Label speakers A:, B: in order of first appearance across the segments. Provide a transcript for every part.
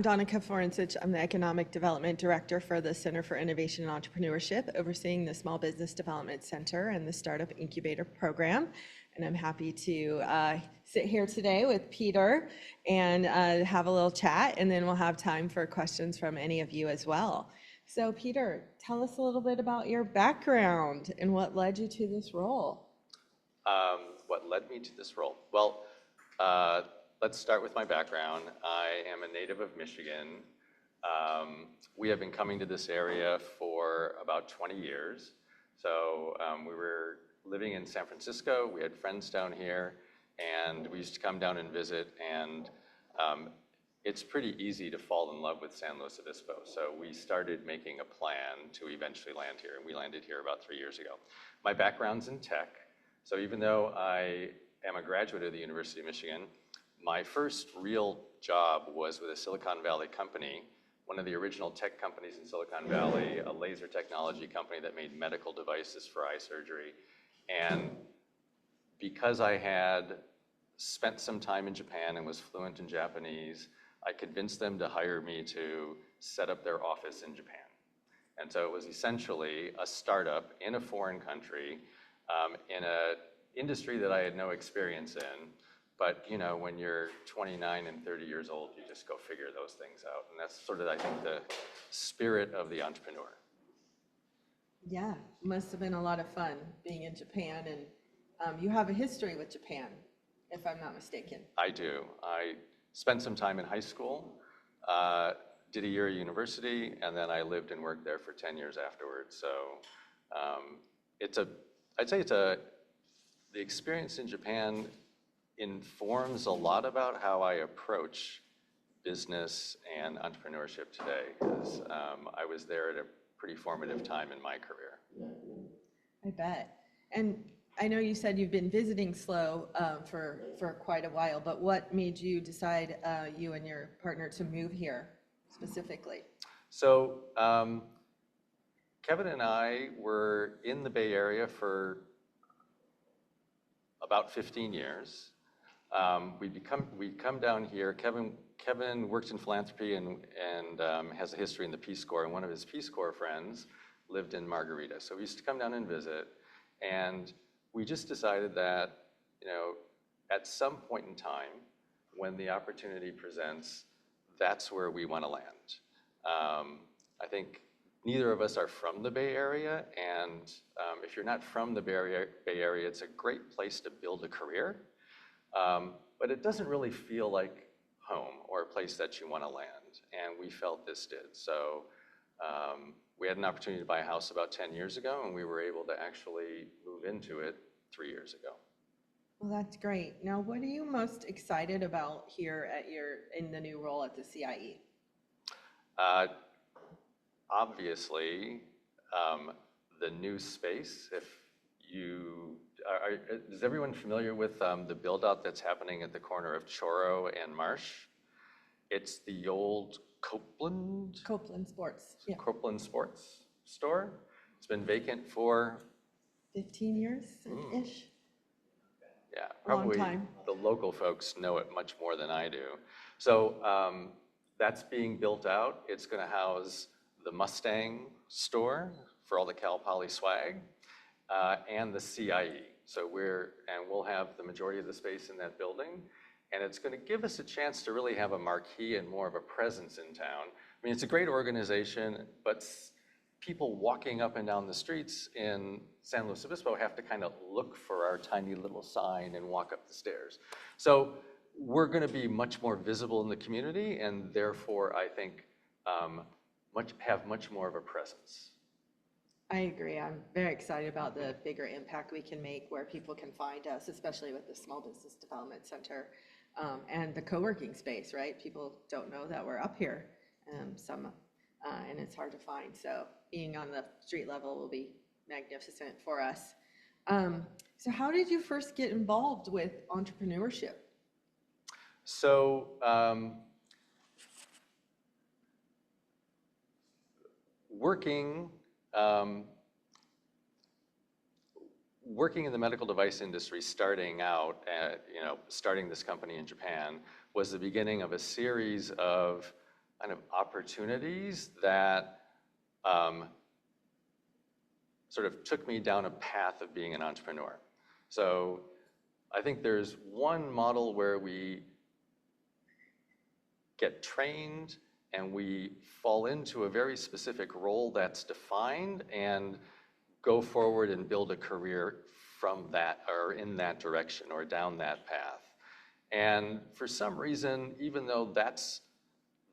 A: Donica Forencich. I'm the Economic Development Director for the Center for Innovation and Entrepreneurship, overseeing the Small Business Development Center and the Startup Incubator Program. And I'm happy to sit here today with Peter and have a little chat, and then we'll have time for questions from any of you as well. So Peter, tell us a little bit about your background and what led you to this role.
B: What led me to this role? Well, let's start with my background. I am a native of Michigan. We have been coming to this area for about 20 years. So we were living in San Francisco. We had friends down here, and we used to come down and visit. And it's pretty easy to fall in love with San Luis Obispo. So we started making a plan to eventually land here, and we landed here about 3 years ago. My background's in tech. So even though I am a graduate of the University of Michigan, my first real job was with a Silicon Valley company, one of the original tech companies in Silicon Valley, a laser technology company that made medical devices for eye surgery. And because I had spent some time in Japan and was fluent in Japanese, I convinced them to hire me to set up their office in Japan. And so it was essentially a startup in a foreign country, in an industry that I had no experience in. But you know, when you're 29 and 30 years old, you just go figure those things out. And that's sort of, I think, the spirit of the entrepreneur.
A: Yeah, must have been a lot of fun being in Japan, and you have a history with Japan, if I'm not mistaken.
B: I do. I spent some time in high school, did a year at university, and then I lived and worked there for 10 years afterwards. So the experience in Japan informs a lot about how I approach business and entrepreneurship today, because I was there at a pretty formative time in my career.
A: I bet. And I know you said you've been visiting SLO for quite a while, but what made you decide, you and your partner, to move here specifically? So
B: Kevin and I were in the Bay Area for about 15 years. We'd come down here. Kevin works in philanthropy and has a history in the Peace Corps, and one of his Peace Corps friends lived in Margarita. So we used to come down and visit, and we just decided that, you know, at some point in time, when the opportunity presents, that's where we want to land. I think neither of us are from the Bay Area, and if you're not from the Bay Area, it's a great place to build a career. But it doesn't really feel like home or a place that you want to land, and we felt this did. So we had an opportunity to buy a house about 10 years ago, and we were able to actually move into it 3 years ago.
A: Well, that's great. Now, what are you most excited about here in the new role at the CIE?
B: Obviously, the new space. Is everyone familiar with the build-out that's happening at the corner of Choro and Marsh? It's the old Copeland
A: Sports. Yeah.
B: Copeland Sports store. It's been vacant for
A: 15 years-ish.
B: Yeah, probably.
A: Long time.
B: The local folks know it much more than I do. So that's being built out. It's going to house the Mustang store for all the Cal Poly swag, and the CIE. So we'll have the majority of the space in that building, and it's going to give us a chance to really have a marquee and more of a presence in town. I mean, it's a great organization, but people walking up and down the streets in San Luis Obispo have to kind of look for our tiny little sign and walk up the stairs. So we're going to be much more visible in the community, and therefore, I think, have much more of a presence.
A: I agree. I'm very excited about the bigger impact we can make where people can find us, especially with the Small Business Development Center and the co-working space, right? People don't know that we're up here, and it's hard to find. So being on the street level will be magnificent for us. So how did you first get involved with entrepreneurship?
B: So working in the medical device industry, starting this company in Japan, was the beginning of a series of kind of opportunities that sort of took me down a path of being an entrepreneur. So I think there's one model where we get trained and we fall into a very specific role that's defined and go forward and build a career from that or in that direction or down that path. And for some reason, even though that's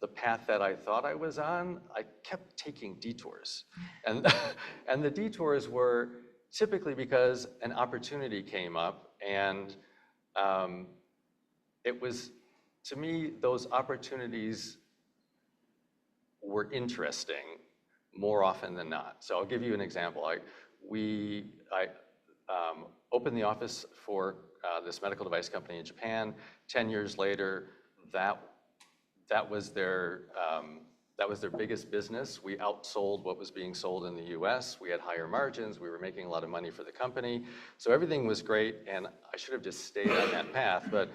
B: the path that I thought I was on, I kept taking detours. And, and the detours were typically because an opportunity came up, and it was, to me, those opportunities were interesting more often than not. So I'll give you an example. I opened the office for this medical device company in Japan. 10 years later, that was their biggest business. We outsold what was being sold in the US. We had higher margins. We were making a lot of money for the company. So everything was great, and I should have just stayed on that path. But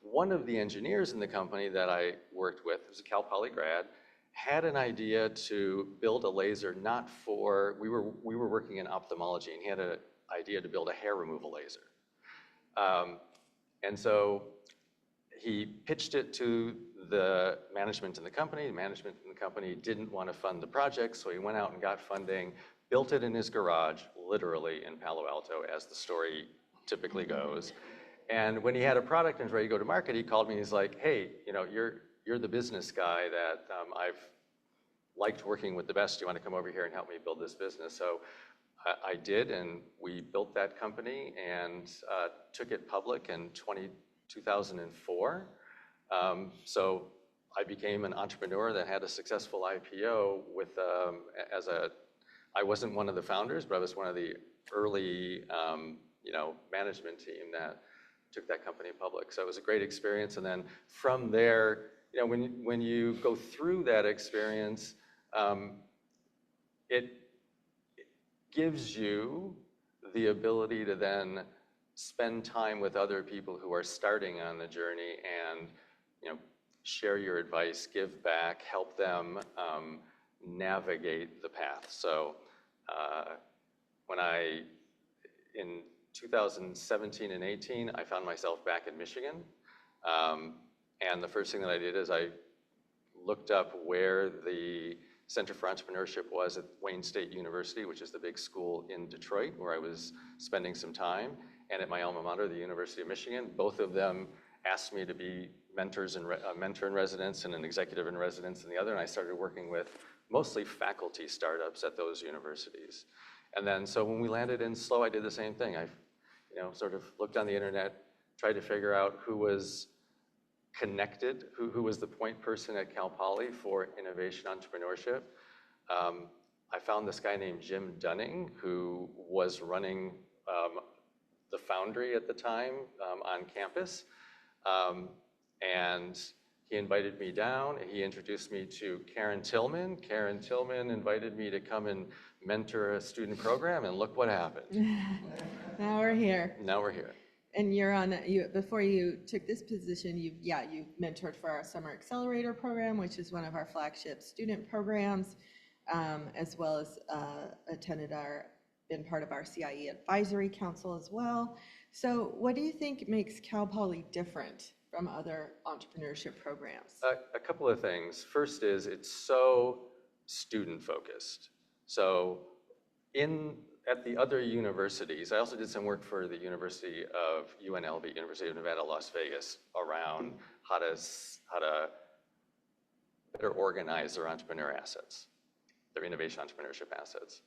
B: one of the engineers in the company that I worked with, who's a Cal Poly grad, had an idea to build a laser not for, we were working in ophthalmology, and he had an idea to build a hair removal laser. And so he pitched it to the management in the company. The management in the company didn't want to fund the project, so he went out and got funding, built it in his garage, literally in Palo Alto, as the story typically goes. And when he had a product and was ready to go to market, he called me and he's like, hey, you're the business guy that I've liked working with the best. Do you want to come over here and help me build this business? So I did, and we built that company and took it public in 2004. So I became an entrepreneur that had a successful IPO with, I wasn't one of the founders, but I was one of the early, management team that took that company public. So it was a great experience. And then from there, when you go through that experience, it gives you the ability to then spend time with other people who are starting on the journey and share your advice, give back, help them navigate the path. So in 2017 and 18, I found myself back in Michigan. And the first thing that I did is I looked up where the Center for Entrepreneurship was at Wayne State University, which is the big school in Detroit, where I was spending some time, and at my alma mater, the University of Michigan. Both of them asked me to be a mentor in residence and an executive in residence in the other, and I started working with mostly faculty startups at those universities. And then, so when we landed in SLO, I did the same thing. I, sort of looked on the internet, tried to figure out who was connected, who was the point person at Cal Poly for innovation entrepreneurship. I found this guy named Jim Dunning, who was running the Foundry at the time on campus. And he invited me down, and he introduced me to Karen Tillman. Karen Tillman invited me to come and mentor a student program, and look what happened.
A: Now we're here.
B: Now we're here.
A: And before you took this position, you mentored for our Summer Accelerator program, which is one of our flagship student programs, as well as been part of our CIE Advisory Council as well. So what do you think makes Cal Poly different from other entrepreneurship programs?
B: A couple of things. First is it's so student focused. So at the other universities, I also did some work for the University of UNLV, University of Nevada, Las Vegas, around how to better organize their entrepreneur assets, their innovation entrepreneurship assets.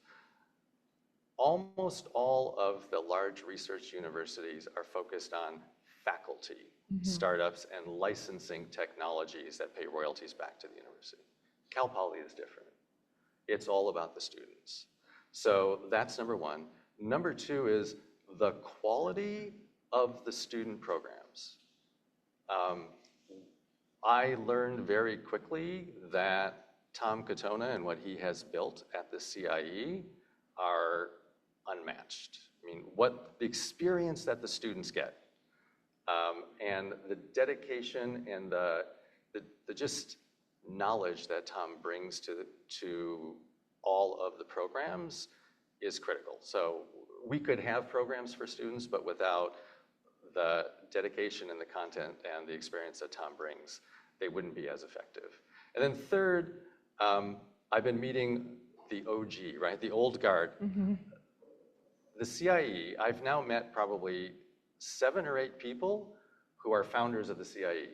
B: Almost all of the large research universities are focused on faculty, startups, and licensing technologies that pay royalties back to the university. Cal Poly is different. It's all about the students. So that's number one. Number two is the quality of the student programs. I learned very quickly that Tom Katona and what he has built at the CIE are unmatched. I mean, what the experience that the students get, and the dedication and the just knowledge that Tom brings to all of the programs is critical. So we could have programs for students, but without the dedication and the content and the experience that Tom brings, they wouldn't be as effective. And then third, I've been meeting the OG, right? The old guard. The CIE, I've now met probably 7 or 8 people who are founders of the CIE.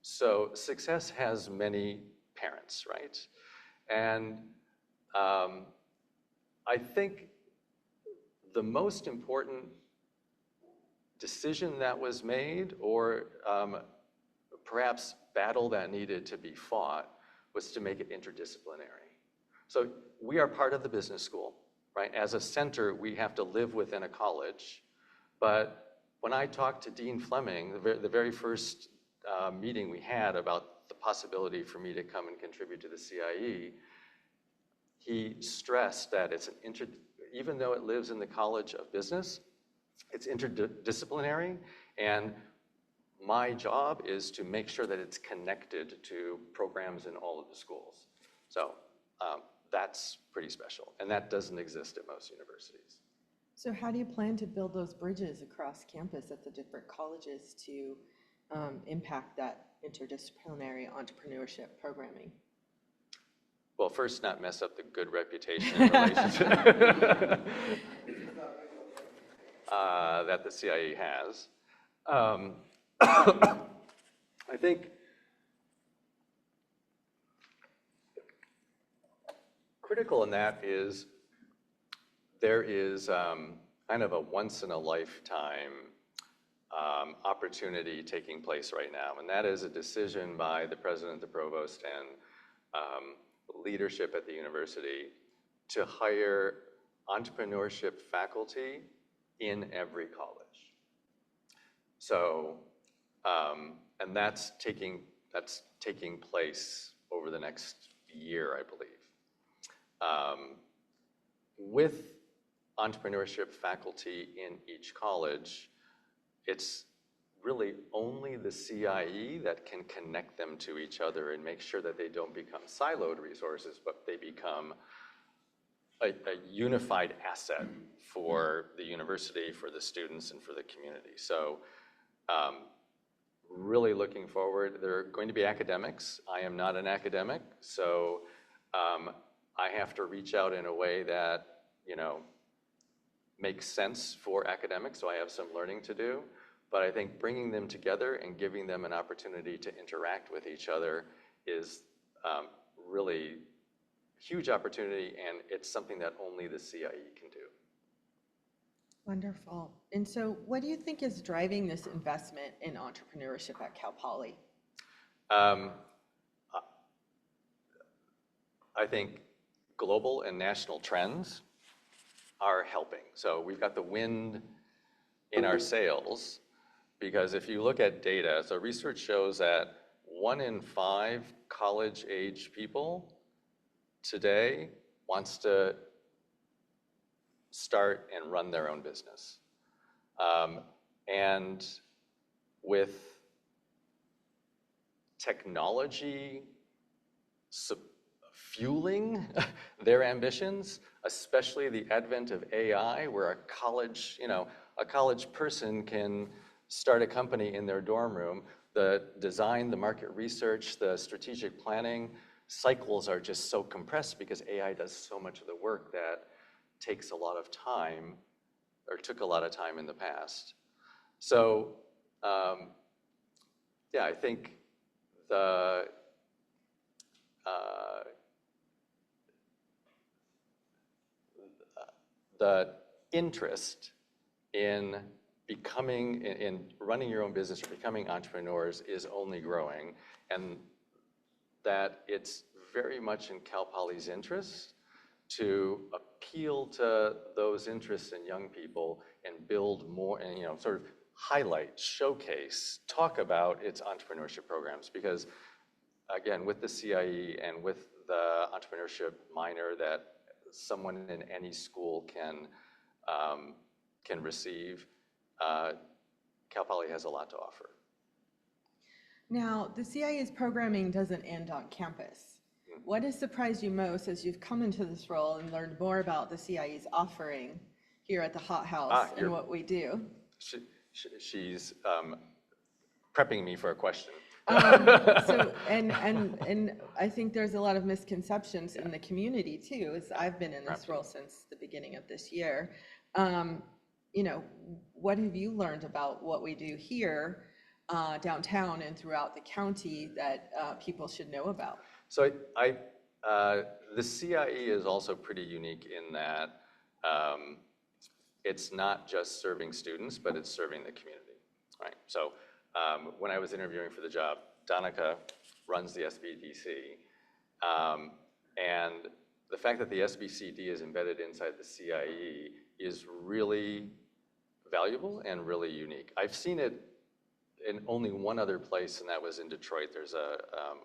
B: So success has many parents, right? And I think the most important decision that was made, or perhaps battle that needed to be fought, was to make it interdisciplinary. So we are part of the business school, right? As a center, we have to live within a college. But when I talked to Dean Fleming, the very first meeting we had about the possibility for me to come and contribute to the CIE, he stressed that it's even though it lives in the College of Business, it's interdisciplinary, and my job is to make sure that it's connected to programs in all of the schools. So that's pretty special, and that doesn't exist at most universities.
A: So how do you plan to build those bridges across campus at the different colleges to impact that interdisciplinary entrepreneurship programming?
B: Well, first, not mess up the good reputation and relationship that the CIE has. I think critical in that is there is kind of a once-in-a-lifetime opportunity taking place right now, and that is a decision by the president, the provost, and leadership at the university to hire entrepreneurship faculty in every college. So, and that's taking place over the next year, I believe. With entrepreneurship faculty in each college, it's really only the CIE that can connect them to each other and make sure that they don't become siloed resources, but they become a unified asset for the university, for the students, and for the community. So really looking forward. There are going to be academics. I am not an academic, so I have to reach out in a way that, makes sense for academics, so I have some learning to do. But I think bringing them together and giving them an opportunity to interact with each other is really a huge opportunity, and it's something that only the CIE can do.
A: Wonderful. And so what do you think is driving this investment in entrepreneurship at Cal Poly?
B: I think global and national trends are helping. So we've got the wind in our sails, because if you look at data, so research shows that 1 in 5 college-age people today wants to start and run their own business. And with technology fueling their ambitions, especially the advent of AI, where a college person can start a company in their dorm room. The design, the market research, the strategic planning cycles are just so compressed because AI does so much of the work that takes a lot of time, or took a lot of time in the past. So, yeah, I think the interest in running your own business or becoming entrepreneurs is only growing, and that it's very much in Cal Poly's interest to appeal to those interests in young people and build more, and sort of highlight, showcase, talk about its entrepreneurship programs. Because again, with the CIE and with the entrepreneurship minor that someone in any school can receive, Cal Poly has a lot to offer.
A: Now, the CIE's programming doesn't end on campus. What has surprised you most as you've come into this role and learned more about the CIE's offering here at the Hot House and what we do?
B: She's prepping me for a question.
A: And I think there's a lot of misconceptions in the community too, as I've been in this role since the beginning of this year. You know, what have you learned about what we do here downtown and throughout the county that people should know about?
B: So the CIE is also pretty unique in that it's not just serving students, but it's serving the community, right? So when I was interviewing for the job, Donica runs the SBDC, and the fact that the SBCD is embedded inside the CIE is really valuable and really unique. I've seen it in only one other place, and that was in Detroit. There's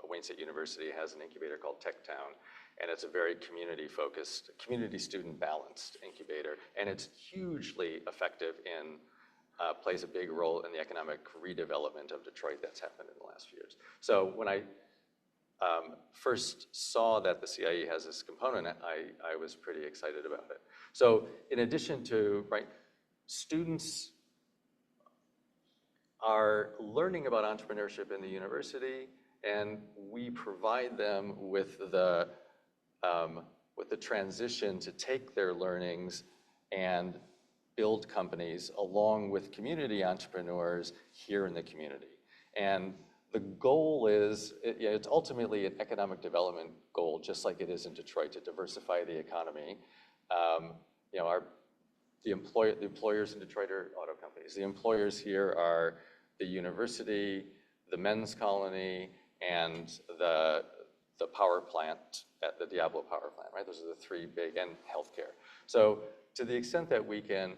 B: Wayne State University has an incubator called Tech Town, and it's a very community-focused, community student balanced incubator, and it's hugely effective in plays a big role in the economic redevelopment of Detroit that's happened in the last few years. So when I first saw that the CIE has this component, I was pretty excited about it. So in addition to, right, students are learning about entrepreneurship in the university, and we provide them with the transition to take their learnings and build companies along with community entrepreneurs here in the community. And the goal is, it's ultimately an economic development goal, just like it is in Detroit, to diversify the economy. You know, the employers in Detroit are auto companies. The employers here are the university, the men's colony, and the power plant, at the Diablo power plant, right? Those are the three big, and healthcare. So to the extent that we can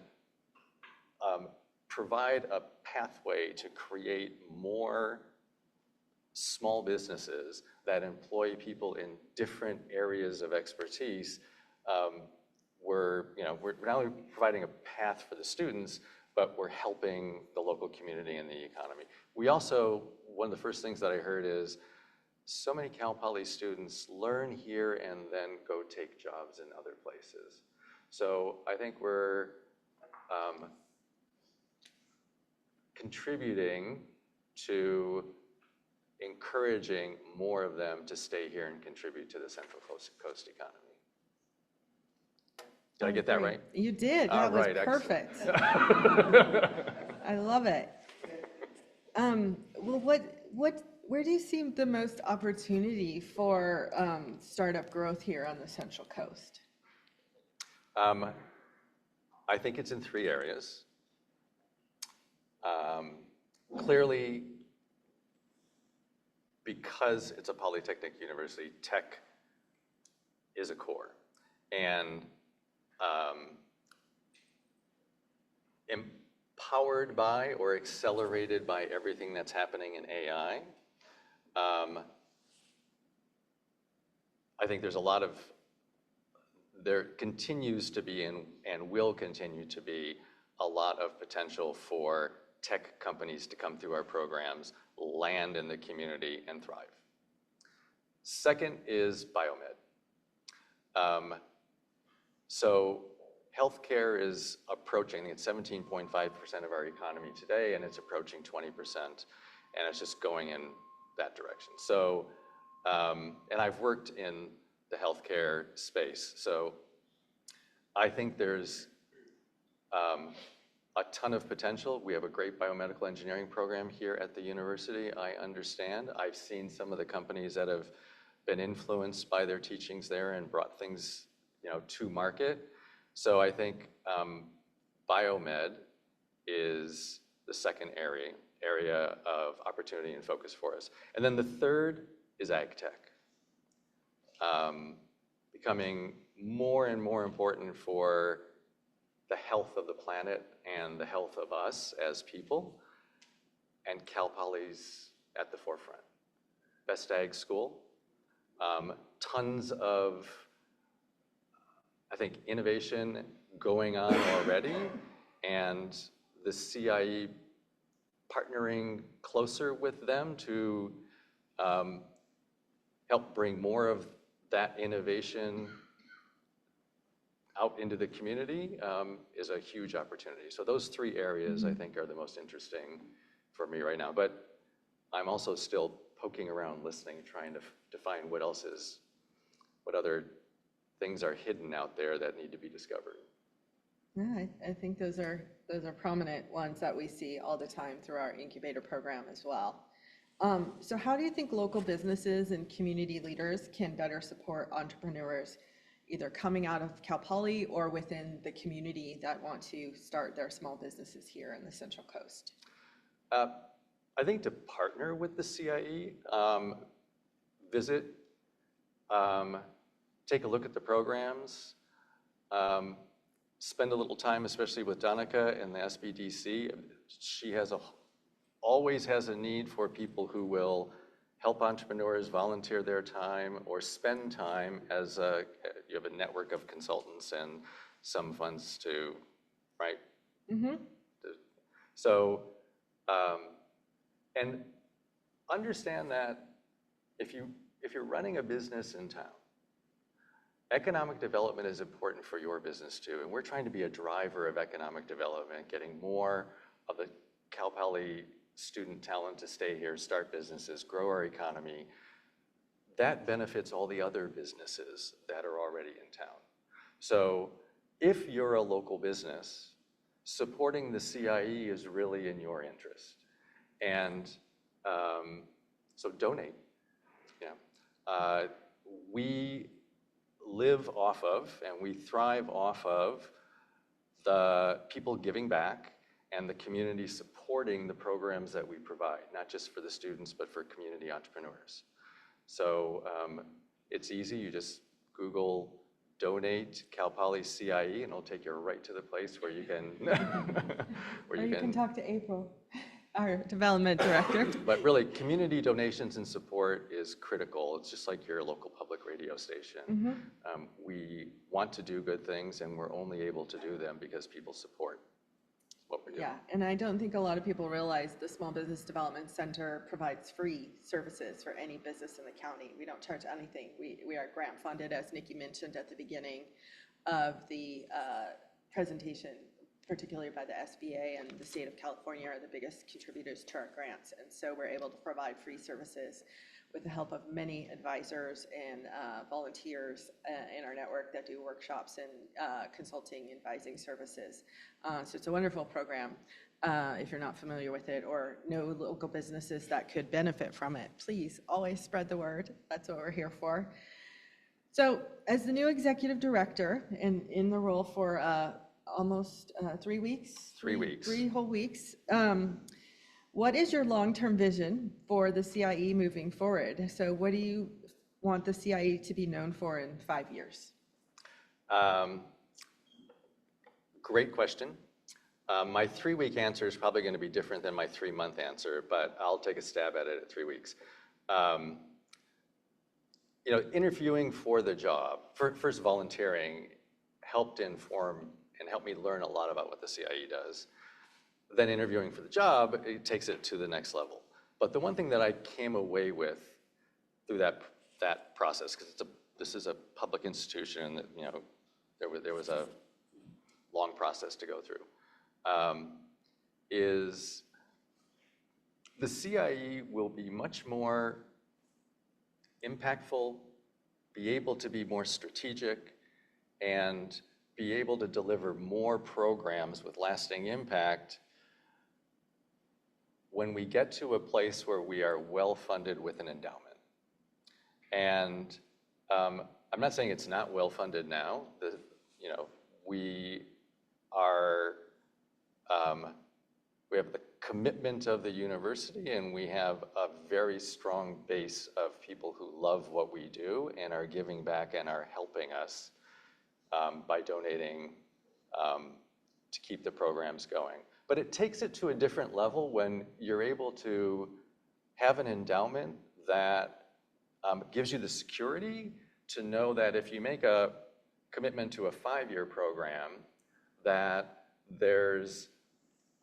B: provide a pathway to create more small businesses that employ people in different areas of expertise, we're not only providing a path for the students, but we're helping the local community and the economy. We also, one of the first things that I heard is, so many Cal Poly students learn here and then go take jobs in other places. So I think we're contributing to encouraging more of them to stay here and contribute to the Central Coast economy. Did I get that right?
A: You did. That was perfect. I love it. Well, where do you see the most opportunity for startup growth here on the Central Coast?
B: I think it's in three areas. Clearly, because it's a polytechnic university, tech is a core. And empowered by or accelerated by everything that's happening in AI, I think there continues to be and will continue to be a lot of potential for tech companies to come through our programs, land in the community, and thrive. Second is biomed. So healthcare is approaching, I think it's 17.5% of our economy today, and it's approaching 20%, and it's just going in that direction. So, and I've worked in the healthcare space, so I think there's a ton of potential. We have a great biomedical engineering program here at the university, I understand. I've seen some of the companies that have been influenced by their teachings there and brought things, to market. So I think biomed is the second area of opportunity and focus for us. And then the third is ag tech, becoming more and more important for the health of the planet and the health of us as people, and Cal Poly's at the forefront. Best ag school, tons of, I think, innovation going on already, and the CIE partnering closer with them to help bring more of that innovation out into the community is a huge opportunity. So those three areas I think are the most interesting for me right now. But I'm also still poking around, listening, trying to define what other things are hidden out there that need to be discovered.
A: Yeah, I think those are prominent ones that we see all the time through our incubator program as well. So how do you think local businesses and community leaders can better support entrepreneurs, either coming out of Cal Poly or within the community that want to start their small businesses here in the Central Coast?
B: I think to partner with the CIE, visit, take a look at the programs, spend a little time, especially with Donica in the SBDC. She always has a need for people who will help entrepreneurs volunteer their time or spend time as you have a network of consultants and some funds too, right? Mm-hmm. So, and understand that if you're running a business in town, economic development is important for your business too, and we're trying to be a driver of economic development, getting more of the Cal Poly student talent to stay here, start businesses, grow our economy. That benefits all the other businesses that are already in town. So if you're a local business, supporting the CIE is really in your interest. And so donate. We live off of and we thrive off of the people giving back and the community supporting the programs that we provide, not just for the students, but for community entrepreneurs. So it's easy, you just Google donate Cal Poly CIE and it'll take you right to the place where you can,
A: where you can talk to April, our development director.
B: But really, community donations and support is critical. It's just like your local public radio station. Mm-hmm. We want to do good things and we're only able to do them because people support what we're doing.
A: Yeah, and I don't think a lot of people realize the Small Business Development Center provides free services for any business in the county. We don't charge anything. We are grant funded, as Nikki mentioned at the beginning of the presentation, particularly by the SBA, and the state of California are the biggest contributors to our grants. And so we're able to provide free services with the help of many advisors and volunteers in our network that do workshops and consulting, advising services. So it's a wonderful program. If you're not familiar with it or know local businesses that could benefit from it, please always spread the word. That's what we're here for. So as the new executive director and in the role for almost 3 weeks?
B: 3 weeks.
A: 3 whole weeks. What is your long-term vision for the CIE moving forward? So what do you want the CIE to be known for in 5 years?
B: Great question. My 3-week answer is probably going to be different than my 3-month answer, but I'll take a stab at it at 3 weeks. Interviewing for the job, first volunteering, helped inform and helped me learn a lot about what the CIE does. Then interviewing for the job, it takes it to the next level. But the one thing that I came away with through that process, because this is a public institution that there was a long process to go through, is the CIE will be much more impactful, be able to be more strategic, and be able to deliver more programs with lasting impact when we get to a place where we are well-funded with an endowment. And I'm not saying it's not well-funded now. We have the commitment of the university, and we have a very strong base of people who love what we do and are giving back and are helping us by donating to keep the programs going. But it takes it to a different level when you're able to have an endowment that gives you the security to know that if you make a commitment to a 5-year program, that there's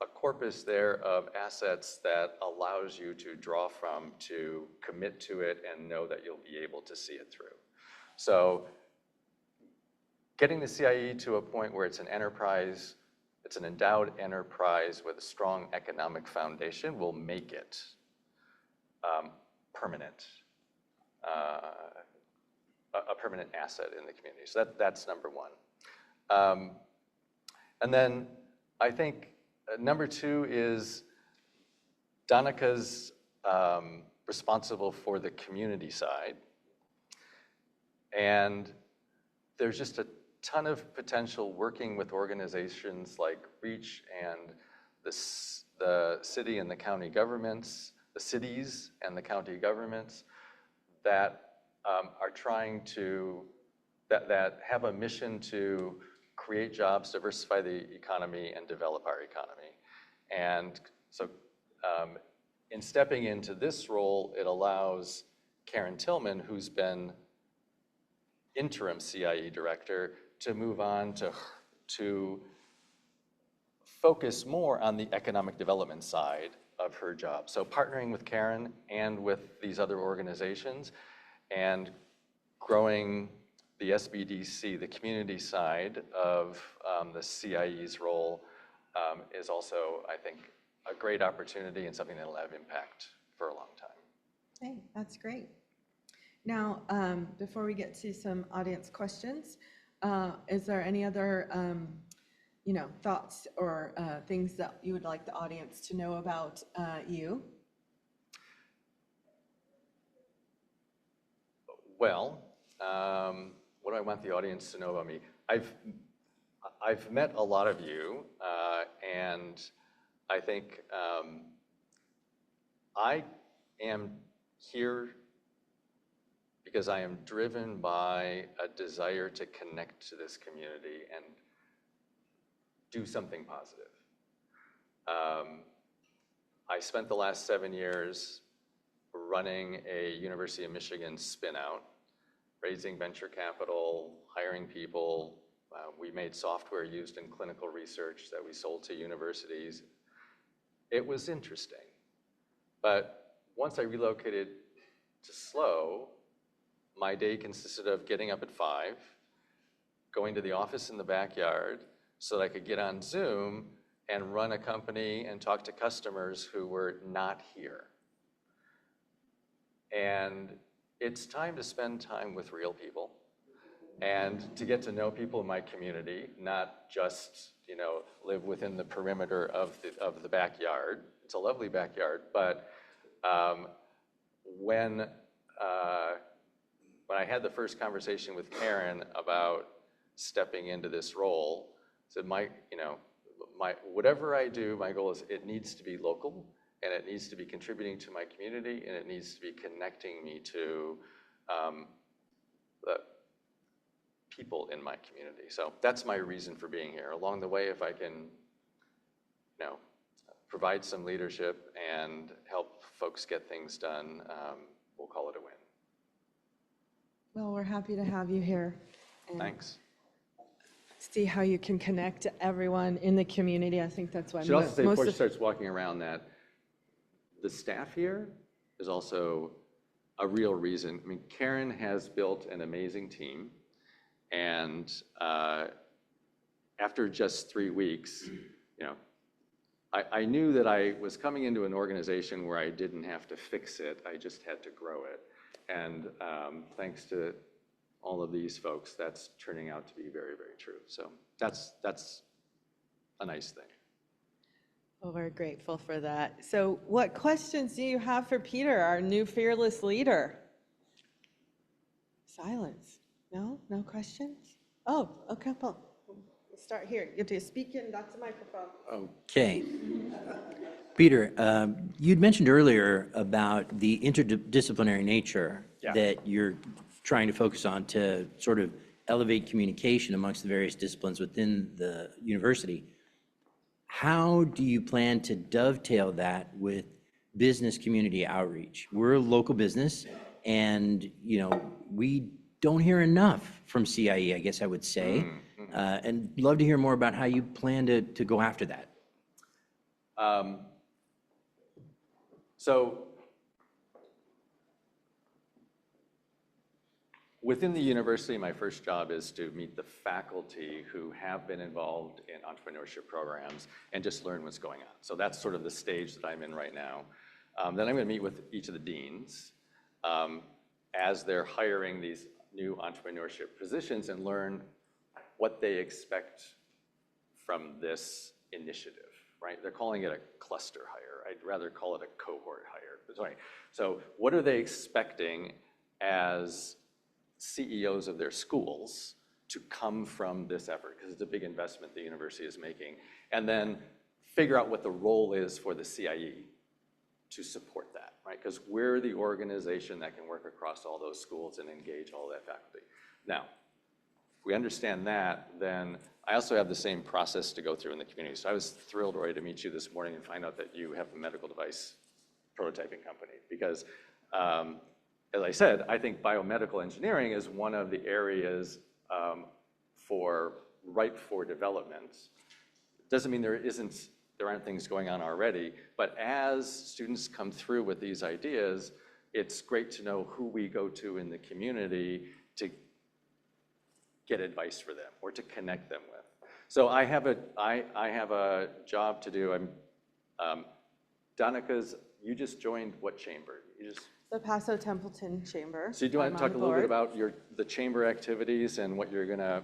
B: a corpus there of assets that allows you to draw from, to commit to it, and know that you'll be able to see it through. So getting the CIE to a point where it's an enterprise, it's an endowed enterprise with a strong economic foundation will make it permanent, a permanent asset in the community. So that's number one. And then I think number two is Donica's responsible for the community side. And there's just a ton of potential working with organizations like REACH and the city and the county governments, the cities and the county governments that are trying to, that have a mission to create jobs, diversify the economy, and develop our economy. And so in stepping into this role, it allows Karen Tillman, who's been interim CIE director, to move on to focus more on the economic development side of her job. So partnering with Karen and with these other organizations and growing the SBDC, the community side of the CIE's role is also, I think, a great opportunity and something that will have impact for a long time.
A: Hey, that's great. Now, before we get to some audience questions, is there any other thoughts or things that you would like the audience to know about you?
B: Well, what do I want the audience to know about me? I've met a lot of you, and I think I am here because I am driven by a desire to connect to this community and do something positive. I spent the last 7 years running a University of Michigan spinout, raising venture capital, hiring people. We made software used in clinical research that we sold to universities. It was interesting. But once I relocated to SLO, my day consisted of getting up at 5, going to the office in the backyard so that I could get on Zoom and run a company and talk to customers who were not here. And it's time to spend time with real people and to get to know people in my community, not just live within the perimeter of the backyard. It's a lovely backyard, but when I had the first conversation with Karen about stepping into this role, I said whatever I do, my goal is it needs to be local, and it needs to be contributing to my community, and it needs to be connecting me to the people in my community. So that's my reason for being here. Along the way, if I can, provide some leadership and help folks get things done, we'll call it a win.
A: Well, we're happy to have you here.
B: Thanks.
A: See how you can connect to everyone in the community. I think that's why
B: I should also say before she starts walking around that the staff here is also a real reason. I mean, Karen has built an amazing team, and after just 3 weeks, I knew that I was coming into an organization where I didn't have to fix it, I just had to grow it. And thanks to all of these folks, that's turning out to be very, very true. So that's a nice thing.
A: Well, we're grateful for that. So what questions do you have for Peter, our new fearless leader? Silence. No questions? Oh, a couple. We'll start here. You have to speak in, that's a microphone.
C: Okay. Peter, you'd mentioned earlier about the interdisciplinary nature that you're trying to focus on to sort of elevate communication amongst the various disciplines within the university. How do you plan to dovetail that with business community outreach? We're a local business, and we don't hear enough from CIE, I guess I would say, and love to hear more about how you plan to go after that.
B: So within the university, my first job is to meet the faculty who have been involved in entrepreneurship programs and just learn what's going on. So that's sort of the stage that I'm in right now. Then I'm going to meet with each of the deans as they're hiring these new entrepreneurship positions and learn what they expect from this initiative, right? They're calling it a cluster hire. I'd rather call it a cohort hire. But sorry. So what are they expecting as CEOs of their schools to come from this effort? Because it's a big investment the university is making. And then figure out what the role is for the CIE to support that, right? Because we're the organization that can work across all those schools and engage all that faculty. Now, if we understand that, then I also have the same process to go through in the community. So I was thrilled, Roy, to meet you this morning and find out that you have a medical device prototyping company. Because, as I said, I think biomedical engineering is one of the areas ripe for development. Doesn't mean there aren't things going on already, but as students come through with these ideas, it's great to know who we go to in the community to get advice for them or to connect them with. So I have a job to do. Donica's, you just joined what chamber?
A: The Paso Templeton Chamber.
B: So do you want to talk a little bit about the chamber activities and what you're going to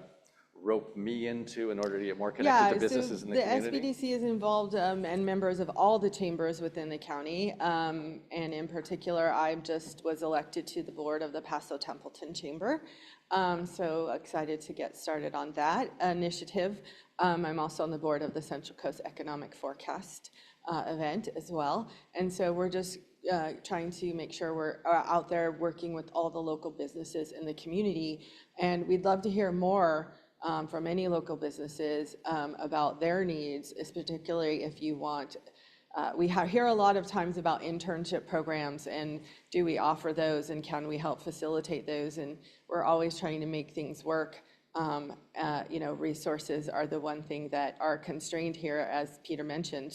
B: rope me into in order to get more connected to businesses in the community?
A: The SBDC is involved and members of all the chambers within the county. And in particular, I just was elected to the board of the Paso Templeton Chamber. So excited to get started on that initiative. I'm also on the board of the Central Coast Economic Forecast event as well. And so we're just trying to make sure we're out there working with all the local businesses in the community. And we'd love to hear more from any local businesses about their needs, particularly if you want. We hear a lot of times about internship programs and do we offer those and can we help facilitate those? And we're always trying to make things work. Resources are the one thing that are constrained here, as Peter mentioned.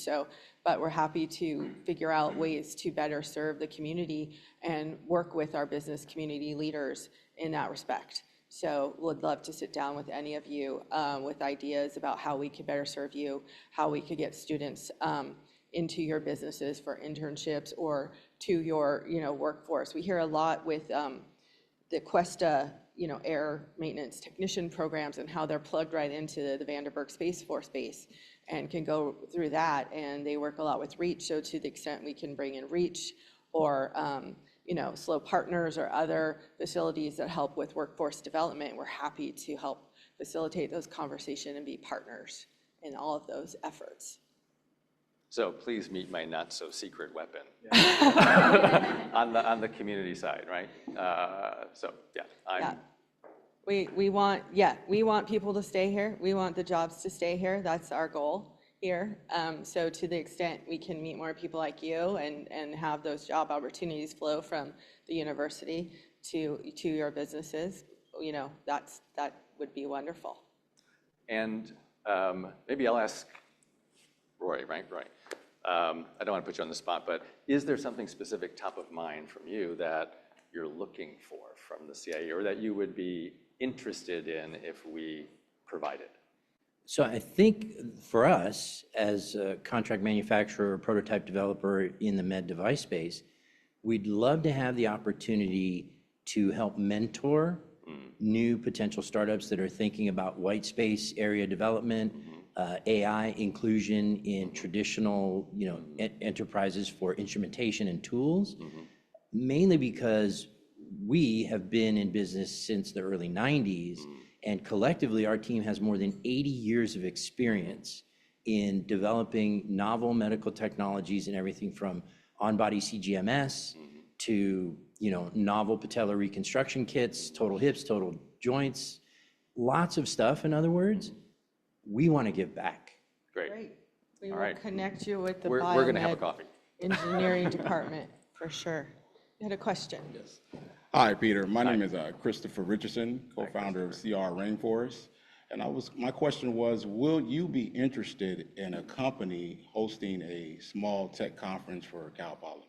A: But we're happy to figure out ways to better serve the community and work with our business community leaders in that respect. So would love to sit down with any of you with ideas about how we could better serve you, how we could get students into your businesses for internships or to your workforce. We hear a lot with the Cuesta air maintenance technician programs and how they're plugged right into the Vandenberg Space Force Base and can go through that. And they work a lot with REACH. So to the extent we can bring in REACH or SLO Partners or other facilities that help with workforce development, we're happy to help facilitate those conversations and be partners in all of those efforts.
B: So please meet my not so secret weapon on the community side, right?
A: We want people to stay here. We want the jobs to stay here. That's our goal here. So to the extent we can meet more people like you and have those job opportunities flow from the university to your businesses, that would be wonderful.
B: And maybe I'll ask Roy, right? Roy. I don't want to put you on the spot, but is there something specific top of mind from you that you're looking for from the CIE or that you would be interested in if we provided?
C: So I think for us as a contract manufacturer or prototype developer in the med device space, we'd love to have the opportunity to help mentor new potential startups that are thinking about white space area development, AI inclusion in traditional, enterprises for instrumentation and tools, mainly because we have been in business since the early 90s, and collectively our team has more than 80 years of experience in developing novel medical technologies and everything from on-body CGMS to, novel patellar reconstruction kits, total hips, total joints, lots of stuff, in other words. We want to give back.
B: Great.
A: We will connect you with the
B: We're going to have a coffee.
A: Engineering department for sure. You had a question?
D: Yes. Hi, Peter. My name is Christopher Richardson, co-founder of CR Rainforest. And my question was, will you be interested in a company hosting a small tech conference for Cal Poly?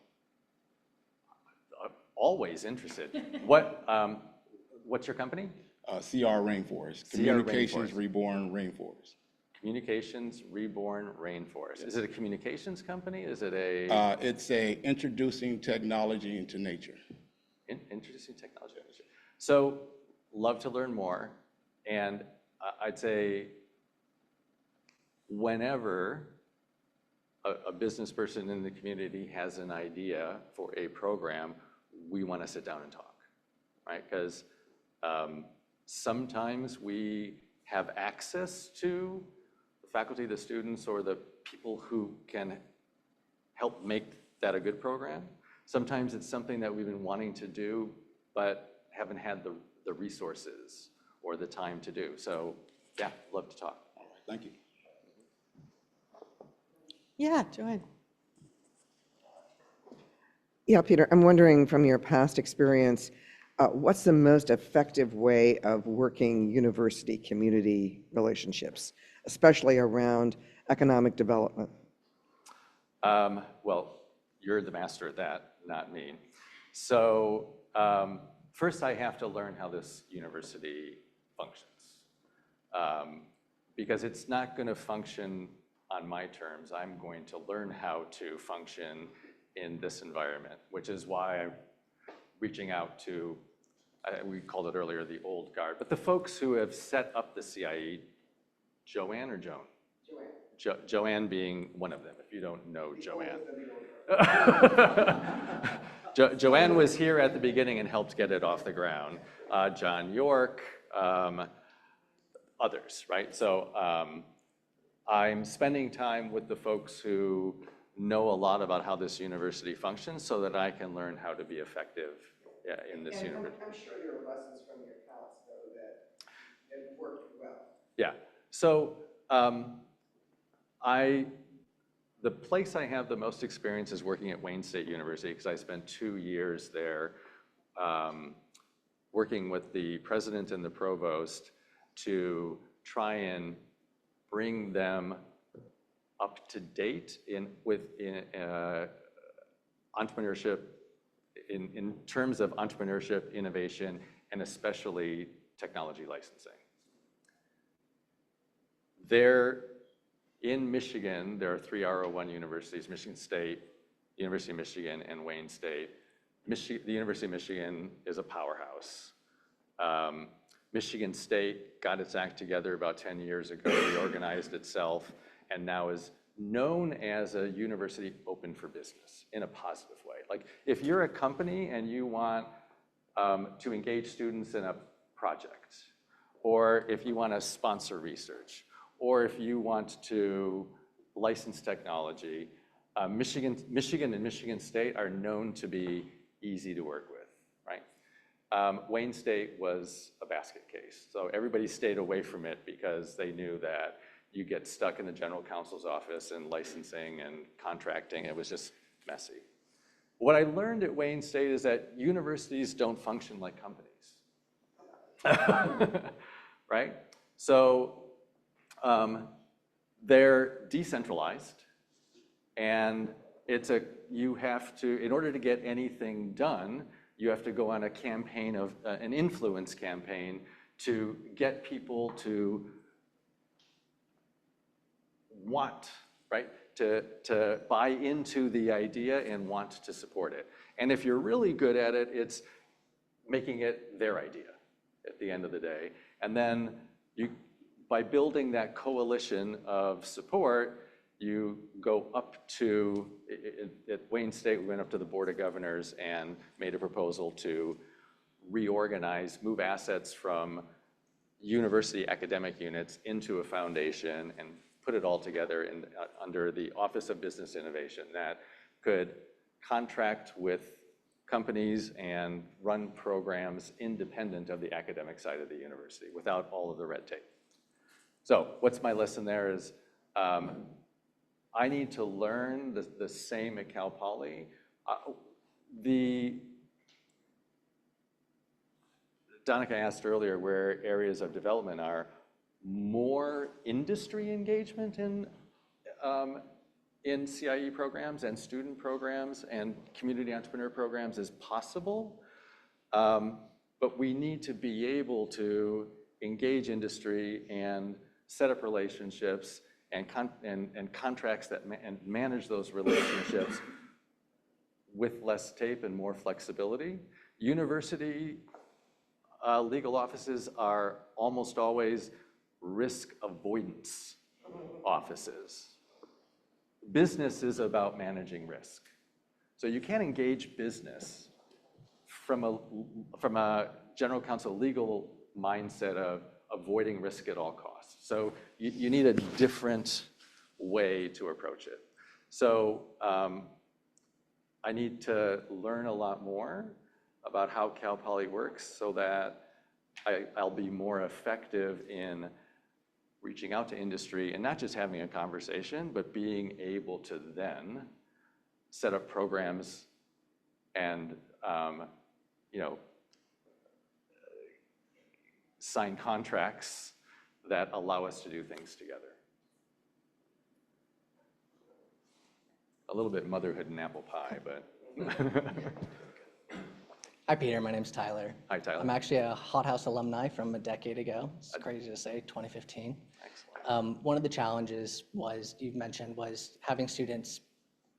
B: Always interested. What's your company?
D: CR Rainforest, Communications Reborn Rainforest.
B: Communications Reborn Rainforest. Yes. Is it a communications company? Is it a?
D: It's a introducing technology into nature.
B: Introducing technology into nature. So, love to learn more. And I'd say whenever a business person in the community has an idea for a program, we want to sit down and talk, right? Because sometimes we have access to the faculty, the students, or the people who can help make that a good program. Sometimes it's something that we've been wanting to do, but haven't had the resources or the time to do. So yeah, love to talk.
D: All right, thank you.
A: Yeah, Joanne.
E: Yeah, Peter, I'm wondering from your past experience, what's the most effective way of working university-community relationships, especially around economic development?
B: Well, you're the master at that, not me. So first I have to learn how this university functions. Because it's not going to function on my terms. I'm going to learn how to function in this environment, which is why I'm reaching out to, we called it earlier, the old guard, but the folks who have set up the CIE, Joanne or Joan? Joanne. Joanne being one of them, if you don't know Joanne. Joanne was here at the beginning and helped get it off the ground. John York, others, right? So I'm spending time with the folks who know a lot about how this university functions so that I can learn how to be effective in this university.
E: I'm sure there are lessons from your past, though, that worked well.
B: Yeah. So the place I have the most experience is working at Wayne State University because I spent 2 years there working with the president and the provost to try and bring them up to date with entrepreneurship in terms of entrepreneurship, innovation, and especially technology licensing. In Michigan, there are 3 R01 universities, Michigan State, University of Michigan, and Wayne State. The University of Michigan is a powerhouse. Michigan State got its act together about 10 years ago, reorganized itself, and now is known as a university open for business in a positive way. Like if you're a company and you want to engage students in a project, or if you want to sponsor research, or if you want to license technology, Michigan and Michigan State are known to be easy to work with, right? Wayne State was a basket case. So everybody stayed away from it because they knew that you get stuck in the general counsel's office and licensing and contracting. It was just messy. What I learned at Wayne State is that universities don't function like companies, right? So they're decentralized, and you have to, in order to get anything done, you have to go on a campaign of an influence campaign to get people to want, right, to buy into the idea and want to support it. And if you're really good at it, it's making it their idea at the end of the day. And then by building that coalition of support, you go up to, at Wayne State, we went up to the Board of Governors and made a proposal to reorganize, move assets from university academic units into a foundation and put it all together under the Office of Business Innovation that could contract with companies and run programs independent of the academic side of the university without all of the red tape. So what's my lesson there is I need to learn the same at Cal Poly. Donica asked earlier where areas of development are. more industry engagement in CIE programs and student programs and community entrepreneur programs is possible. But we need to be able to engage industry and set up relationships and contracts and manage those relationships with less tape and more flexibility. University legal offices are almost always risk avoidance offices. Business is about managing risk. So you can't engage business from a general counsel legal mindset of avoiding risk at all costs. So you need a different way to approach it. So I need to learn a lot more about how Cal Poly works so that I'll be more effective in reaching out to industry and not just having a conversation, but being able to then set up programs and sign contracts that allow us to do things together. A little bit motherhood and apple pie, but.
F: Hi, Peter. My name's Tyler.
B: Hi, Tyler.
F: I'm actually a Hot House alumni from a decade ago. It's crazy to say, 2015.
B: Excellent.
F: One of the challenges you've mentioned was having students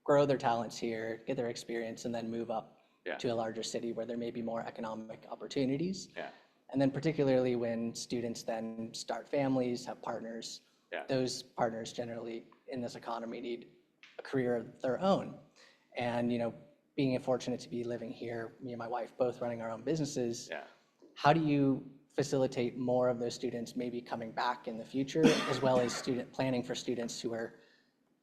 F: grow their talents here, get their experience, and then move up to a larger city where there may be more economic opportunities.
B: Yeah.
F: And then particularly when students then start families, have partners, those partners generally in this economy need a career of their own. And, being fortunate to be living here, me and my wife both running our own businesses, how do you facilitate more of those students maybe coming back in the future, as well as planning for students who are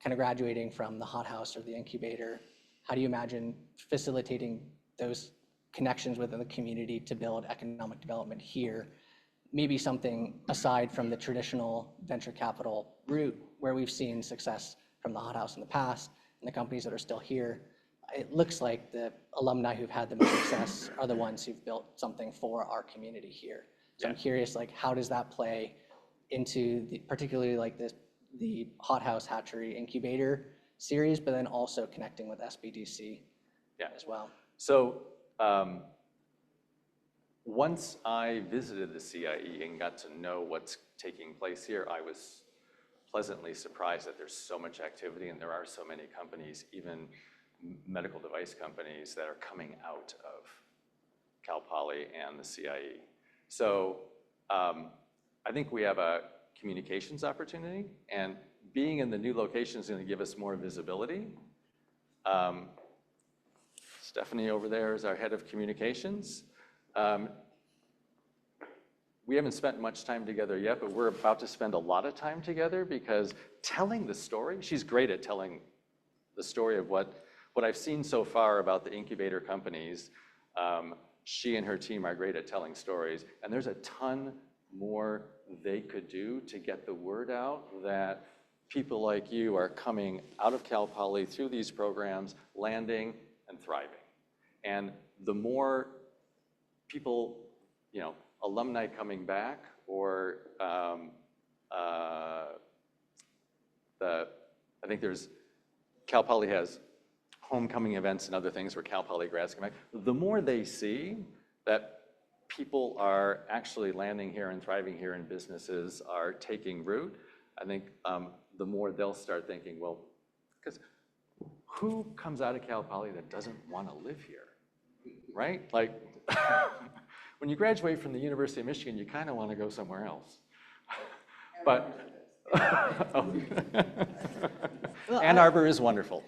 F: kind of graduating from the Hot House or the incubator? How do you imagine facilitating those connections within the community to build economic development here? Maybe something aside from the traditional venture capital route where we've seen success from the Hot House in the past and the companies that are still here. It looks like the alumni who've had the most success are the ones who've built something for our community here. So I'm curious, how does that play into particularly the Hot House Hatchery Incubator series, but then also connecting with SBDC as well?
B: So once I visited the CIE and got to know what's taking place here, I was pleasantly surprised that there's so much activity and there are so many companies, even medical device companies, that are coming out of Cal Poly and the CIE. So I think we have a communications opportunity, and being in the new location is going to give us more visibility. Stephanie over there is our head of communications. We haven't spent much time together yet, but we're about to spend a lot of time together because telling the story, she's great at telling the story of what I've seen so far about the incubator companies. She and her team are great at telling stories, and there's a ton more they could do to get the word out that people like you are coming out of Cal Poly through these programs, landing and thriving. And the more people, alumni coming back, or I think Cal Poly has homecoming events and other things where Cal Poly grads come back. The more they see that people are actually landing here and thriving here and businesses are taking root, I think the more they'll start thinking, well, because who comes out of Cal Poly that doesn't want to live here, right? When you graduate from the University of Michigan, you kind of want to go somewhere else. But Ann Arbor is wonderful.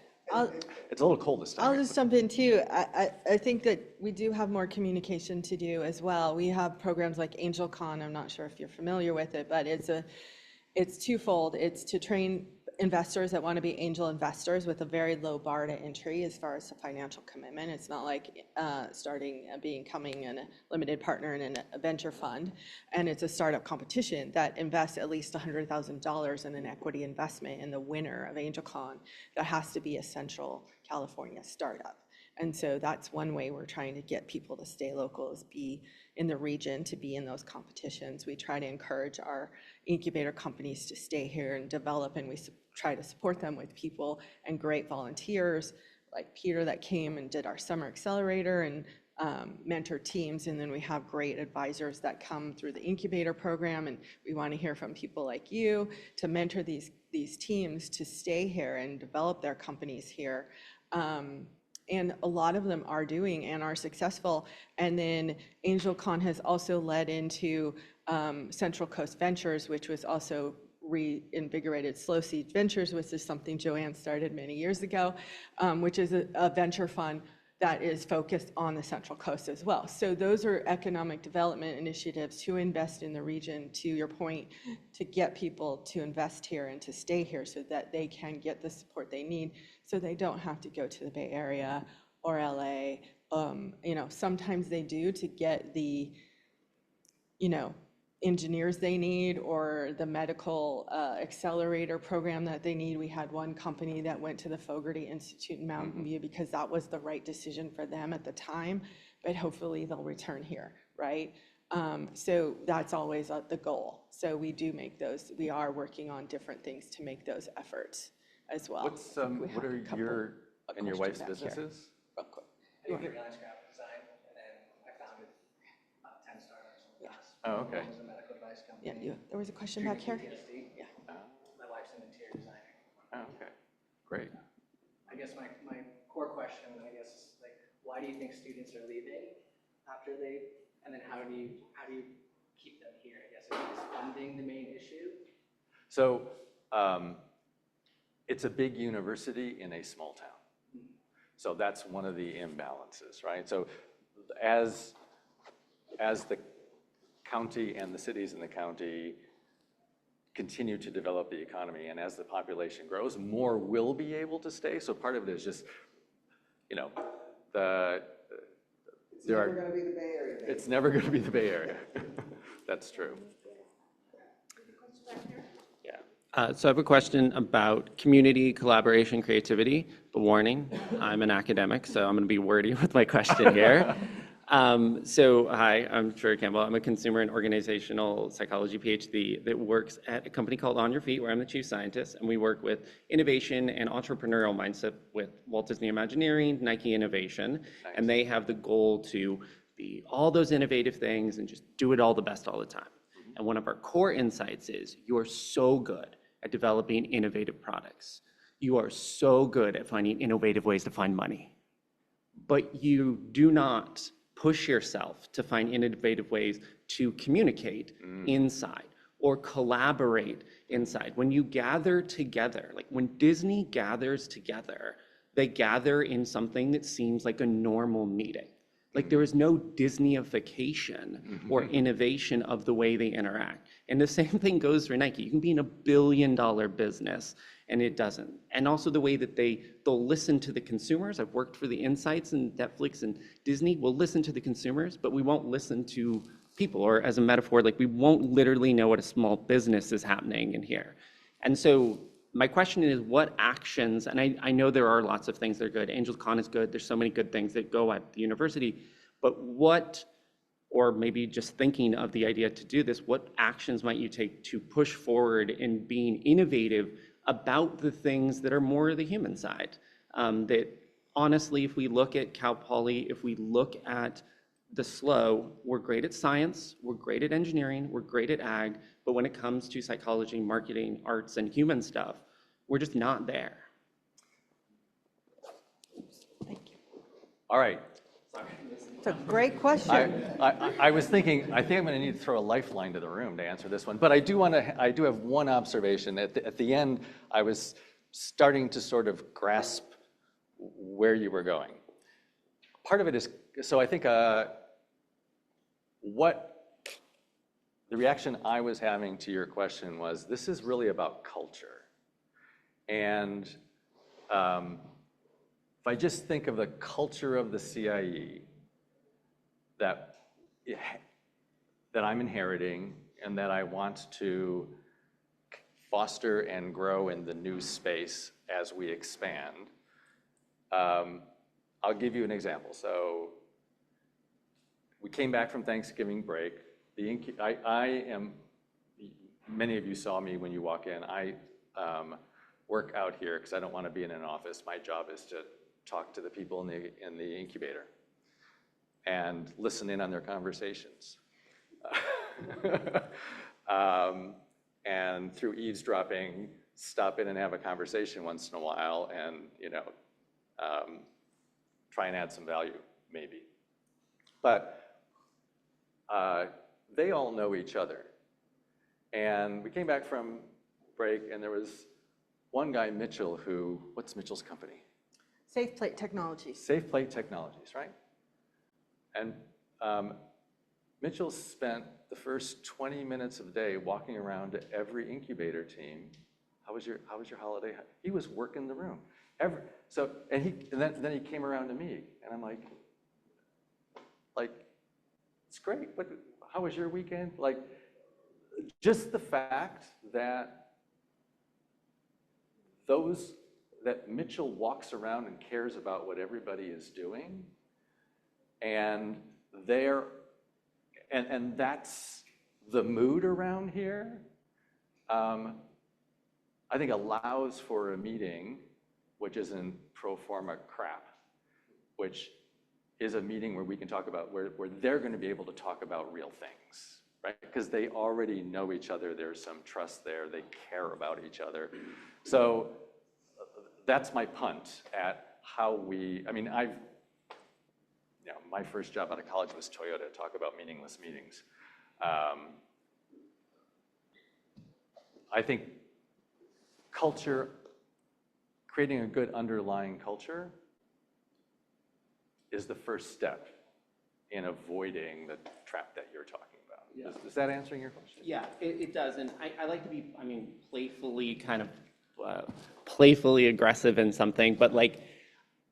B: It's a little cold this time.
A: I'll just jump in too. I think that we do have more communication to do as well. We have programs like AngelCon. I'm not sure if you're familiar with it, but it's twofold. It's to train investors that want to be angel investors with a very low bar to entry as far as the financial commitment. It's not like becoming a limited partner in a venture fund. And it's a startup competition that invests at least $100,000 in an equity investment in the winner of AngelCon that has to be a Central California startup. And so that's one way we're trying to get people to stay local, is be in the region, to be in those competitions. We try to encourage our incubator companies to stay here and develop, and we try to support them with people and great volunteers like Peter that came and did our summer accelerator and mentor teams. And then we have great advisors that come through the incubator program, and we want to hear from people like you to mentor these teams to stay here and develop their companies here. And a lot of them are doing and are successful. And then AngelCon has also led into Central Coast Ventures, which was also reinvigorated Slow Seed Ventures, which is something Joanne started many years ago, which is a venture fund that is focused on the Central Coast as well. So those are economic development initiatives to invest in the region, to your point, to get people to invest here and to stay here so that they can get the support they need, so they don't have to go to the Bay Area or LA. Sometimes they do to get the, engineers they need, or the medical accelerator program that they need. We had one company that went to the Fogarty Institute in Mountain View because that was the right decision for them at the time, but hopefully they'll return here, right? So that's always the goal. So we do make those, we are working on different things to make those efforts as well.
B: What are your and your wife's businesses?
F: I did freelance graphic design, and then I founded about 10 startups in the past.
B: Oh, okay.
F: One was a medical device company.
A: Yeah, there was a question back here.
F: PTSD.
A: Yeah.
F: My wife's an interior designer.
B: Oh, okay. Great.
F: I guess my core question, I guess, is like, why do you think students are leaving after they, and then how do you keep them here? I guess, is funding the main issue?
B: So it's a big university in a small town. So that's one of the imbalances, right? So as the county and the cities in the county continue to develop the economy, and as the population grows, more will be able to stay. So part of it is just,
E: It's never going to be the Bay Area.
B: It's never going to be the Bay Area. That's true.
G: So I have a question about community, collaboration, creativity, but warning, I'm an academic, so I'm going to be wordy with my question here. So hi, I'm Troy Campbell. I'm a consumer and organizational psychology PhD that works at a company called On Your Feet, where I'm the chief scientist, and we work with innovation and entrepreneurial mindset with Walt Disney Imagineering, Nike Innovation, nice. And they have the goal to be all those innovative things and just do it all the best all the time. Mm-hmm. And one of our core insights is you're so good at developing innovative products. You are so good at finding innovative ways to find money, but you do not push yourself to find innovative ways to communicate inside or collaborate inside. When you gather together, like when Disney gathers together, they gather in something that seems like a normal meeting. Like there is no Disneyification or innovation of the way they interact. And the same thing goes for Nike. You can be in $1 billion business and it doesn't. And also the way that they'll listen to the consumers. I've worked for the insights, and Netflix and Disney will listen to the consumers, but we won't listen to people. Or as a metaphor, like we won't literally know what a small business is happening in here. And so my question is, what actions, and I know there are lots of things that are good. AngelCon is good. There's so many good things that go at the university, but what, or maybe just thinking of the idea to do this, what actions might you take to push forward in being innovative about the things that are more the human side? That honestly, if we look at Cal Poly, if we look at the SLO, we're great at science, we're great at engineering, we're great at ag, but when it comes to psychology, marketing, arts, and human stuff, we're just not there.
A: Thank you.
B: All right.
A: It's a great question.
B: I was thinking, I think I'm going to need to throw a lifeline to the room to answer this one, but I do have one observation. At the end, I was starting to sort of grasp where you were going. Part of it is, so I think what the reaction I was having to your question was, this is really about culture. And if I just think of the culture of the CIE that I'm inheriting and that I want to foster and grow in the new space as we expand, I'll give you an example. So we came back from Thanksgiving break. Many of you saw me when you walk in. I work out here because I don't want to be in an office. My job is to talk to the people in the incubator and listen in on their conversations. And through eavesdropping, stop in and have a conversation once in a while and, try and add some value, maybe. But they all know each other. And we came back from break, and there was one guy, Mitchell, what's Mitchell's company?
A: Safe Plate Technologies.
B: Safe Plate Technologies, right? And Mitchell spent the first 20 minutes of the day walking around to every incubator team. How was your holiday? He was working the room. Then he came around to me, and I'm like, it's great. How was your weekend? Just the fact that Mitchell walks around and cares about what everybody is doing, and that's the mood around here, I think allows for a meeting which isn't pro forma crap, which is a meeting where we can talk about, where they're going to be able to talk about real things, right? Because they already know each other, there's some trust there, they care about each other. So that's my punt at how my first job out of college was Toyota, talk about meaningless meetings. I think culture, creating a good underlying culture is the first step in avoiding the trap that you're talking about. Yeah. Is that answering your question?
G: Yeah, it does. And I like to be, playfully aggressive in something, but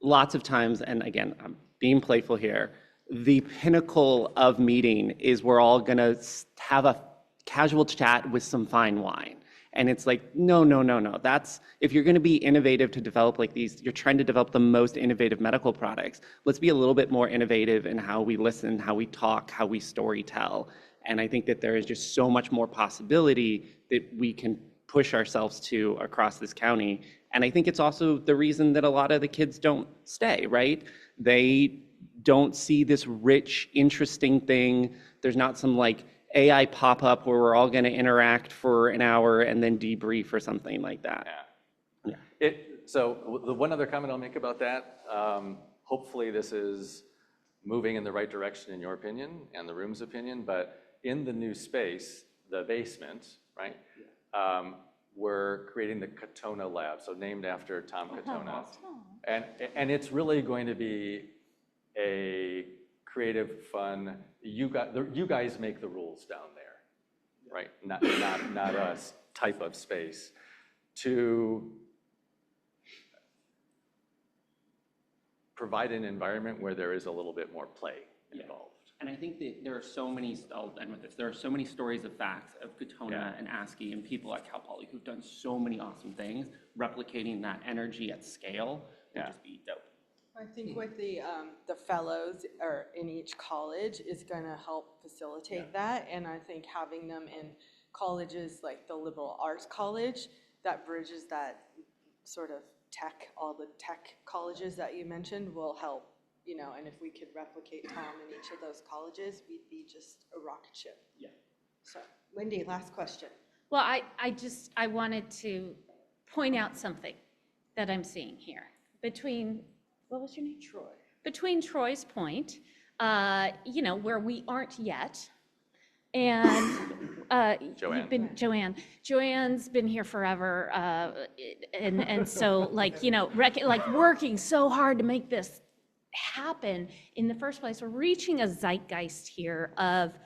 G: lots of times, and again, I'm being playful here, the pinnacle of meeting is we're all gonna have a casual chat with some fine wine. And it's no. That's, if you're going to be innovative to develop these, you're trying to develop the most innovative medical products. Let's be a little bit more innovative in how we listen, how we talk, how we story tell. And I think that there is just so much more possibility that we can push ourselves to across this county. And I think it's also the reason that a lot of the kids don't stay, right? They don't see this rich, interesting thing. There's not some AI pop-up where we're all going to interact for an hour and then debrief or something like that.
B: Yeah. So the one other comment I'll make about that, hopefully this is moving in the right direction in your opinion and the room's opinion, but in the new space, the basement, right? We're creating the Katona Lab, so named after Tom Katona. And it's really going to be a creative, fun, you guys make the rules down there, right? Not a type of space to provide an environment where there is a little bit more play involved.
G: And I think that there are so many, I'll end with this, there are so many stories of facts of Katona and ASCII and people at Cal Poly who've done so many awesome things. Replicating that energy at scale would just be dope.
A: I think with the fellows or in each college is going to help facilitate that. And I think having them in colleges like the liberal arts college that bridges that sort of tech, all the tech colleges that you mentioned will help, and if we could replicate Tom in each of those colleges, we'd be just a rocket ship. Yeah. So, Wendy, last question.
H: Well, I wanted to point out something that I'm seeing here between, what was your name? Troy. Between Troy's Point, where we aren't yet, and Joanne's been here forever, and so working so hard to make this happen in the first place. We're reaching a zeitgeist here of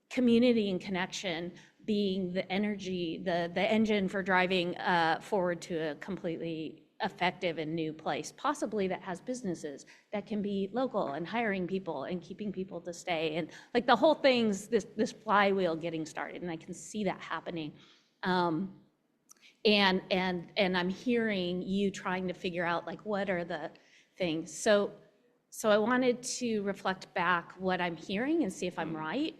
H: community and connection being the energy, the engine for driving forward to a completely effective and new place, possibly that has businesses that can be local and hiring people and keeping people to stay, and the whole thing's this flywheel getting started, and I can see that happening. And I'm hearing you trying to figure out what are the things. So So I wanted to reflect back what I'm hearing and see if I'm right.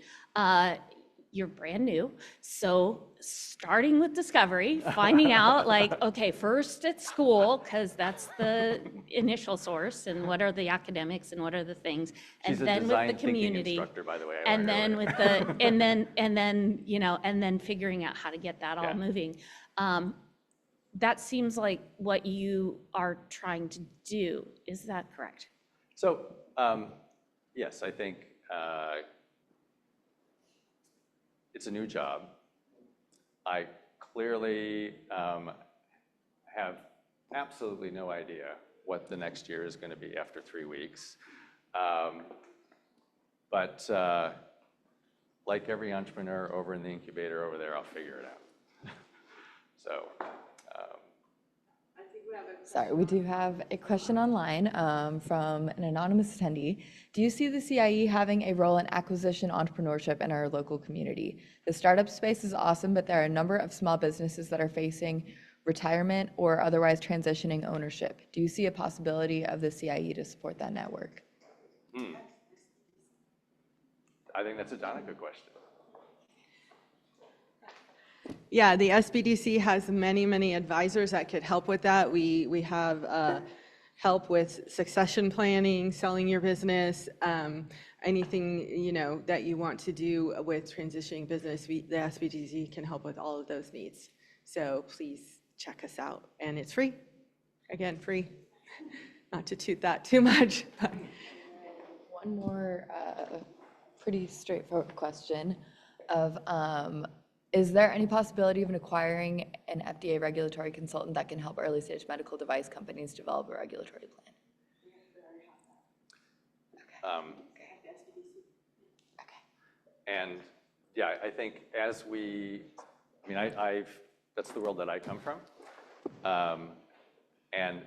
H: You're brand new, so starting with discovery, finding out like, okay, first at school, because that's the initial source, and what are the academics and what are the things, and
B: She's a
H: then with
B: design
H: the
B: thinking
H: community,
B: instructor, by the way.
H: and then with the, and then and then figuring out how to get that all moving. That seems like what you are trying to do. Is that correct?
B: So, yes, I think it's a new job. I clearly have absolutely no idea what the next year is going to be after 3 weeks. But like every entrepreneur over in the incubator over there, I'll figure it out. So.
I: Sorry, we do have a question online from an anonymous attendee. Do you see the CIE having a role in acquisition entrepreneurship in our local community? The startup space is awesome, but there are a number of small businesses that are facing retirement or otherwise transitioning ownership. Do you see a possibility of the CIE to support that network?
B: I think that's a Donica question.
A: Yeah, the SBDC has many, many advisors that could help with that. We have help with succession planning, selling your business, anything that you want to do with transitioning business. The SBDC can help with all of those needs. So please check us out, and it's free. Again, free. Not to toot that too much. But.
I: One more pretty straightforward question of. Is there any possibility of acquiring an FDA regulatory consultant that can help early stage medical device companies develop a regulatory plan?
B: And yeah, I think as we, that's the world that I come from. And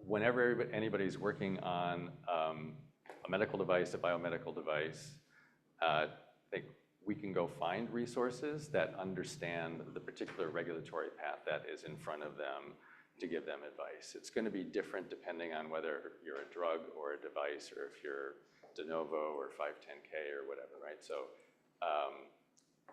B: whenever anybody's working on a medical device, a biomedical device, I think we can go find resources that understand the particular regulatory path that is in front of them to give them advice. It's going to be different depending on whether you're a drug or a device, or if you're de novo or 510K or whatever, right? So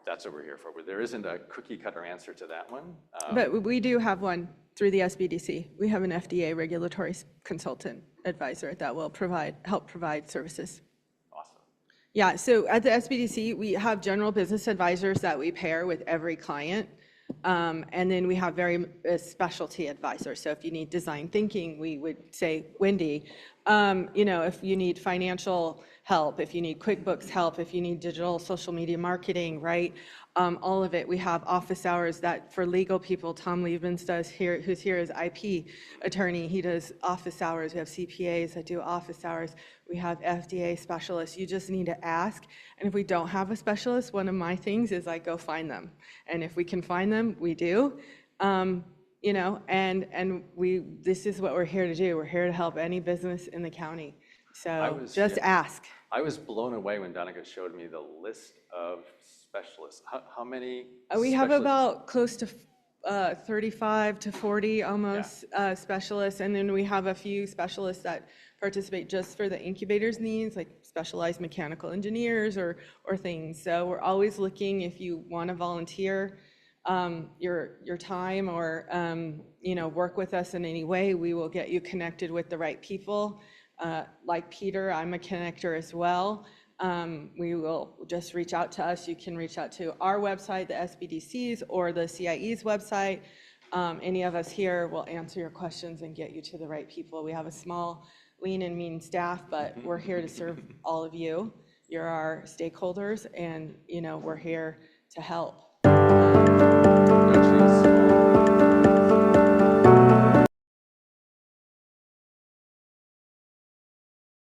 B: that's what we're here for. There isn't a cookie cutter answer to that one.
A: But we do have one through the SBDC. We have an FDA regulatory consultant advisor that will help provide services. Yeah, so at the SBDC, we have general business advisors that we pair with every client. And then we have very specialty advisors. So if you need design thinking, we would say Wendy. If you need financial help, if you need QuickBooks help, if you need digital social media marketing, right? All of it. We have office hours that for legal people, Tom Liebens does here, who's here as IP attorney. He does office hours. We have CPAs that do office hours. We have FDA specialists. You just need to ask. And if we don't have a specialist, one of my things is I go find them. And if we can find them, we do. And this is what we're here to do. We're here to help any business in the county. So just ask.
B: I was blown away when Donica showed me the list of specialists. How many?
A: We have about close to 35 to 40 almost specialists. And then we have a few specialists that participate just for the incubator's needs, like specialized mechanical engineers or things. So we're always looking, if you want to volunteer your time or work with us in any way, we will get you connected with the right people. Like Peter, I'm a connector as well. We will just reach out to us. You can reach out to our website, the SBDC's, or the CIE's website. Any of us here will answer your questions and get you to the right people. We have a small, lean and mean staff, but we're here to serve all of you. You're our stakeholders, and we're here to help.